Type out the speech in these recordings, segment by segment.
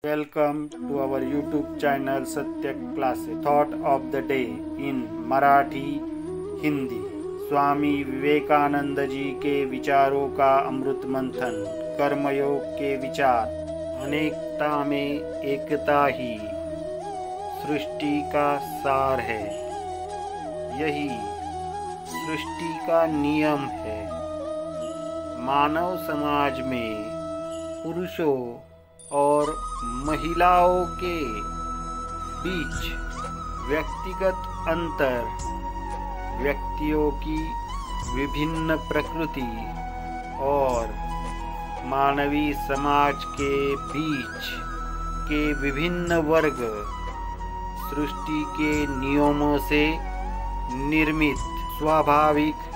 Welcome to our YouTube channel Satya Classes. Thought of the day in Marathi, Hindi. Swami Vivekananda ji के विचारों का अमृत मंथन। कर्मयोग के विचार। अनेकता में एकता ही सृष्टि का सार है। यही सृष्टि का नियम है। मानव समाज में पुरुषों और महिलाओं के बीच व्यक्तिगत अंतर, व्यक्तियों की विभिन्न प्रकृति और मानवीय समाज के बीच के विभिन्न वर्ग सृष्टि के नियमों से निर्मित स्वाभाविक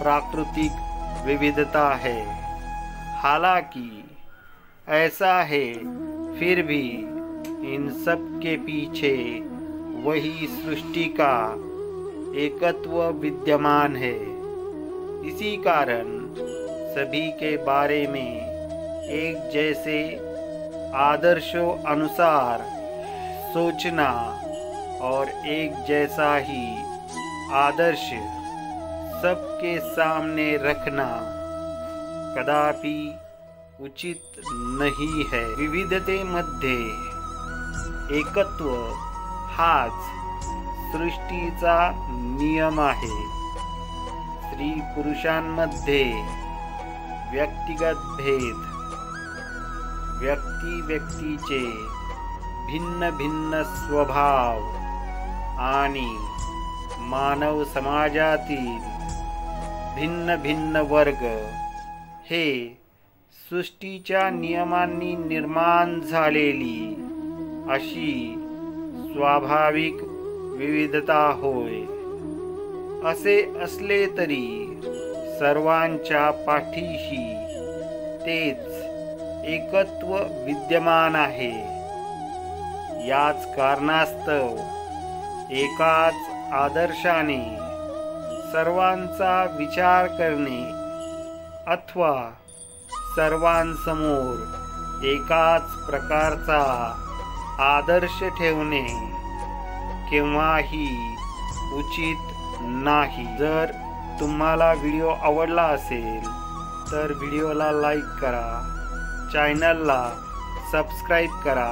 प्राकृतिक विविधता है। हालांकि ऐसा है, फिर भी इन सब के पीछे वही सृष्टि का एकत्व विद्यमान है। इसी कारण सभी के बारे में एक जैसे आदर्शों अनुसार सोचना और एक जैसा ही आदर्श सबके सामने रखना कदापि उचित नहीं है। विविधतेमध्ये एकत्व हाच सृष्टीचा नियम आहे। स्त्री पुरुषांमध्ये व्यक्तिगत भेद, व्यक्तीचे भिन्न भिन्न स्वभाव आणि मानव समाजातील भिन्न भिन्न वर्ग हे सृष्टीच्या नियमांनी निर्माण झालेली अशी स्वाभाविक विविधता होय। असे असले तरी सर्वांच्या पाठीशी तेच एकत्व विद्यमान आहे। याच कारणास्तव एकाच आदर्शाने सर्वांचा विचार करणे अथवा सर्वांसमोर एकाच प्रकारचा आदर्श ठेवणे केव्हाही उचित नाही। जर तुम्हाला व्हिडिओ आवडला असेल तर व्हिडिओला लाईक करा, चॅनलला सबस्क्राईब करा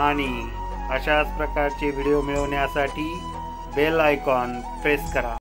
आणि अशाच प्रकारचे व्हिडिओ मिळवण्यासाठी बेल आयकॉन प्रेस करा।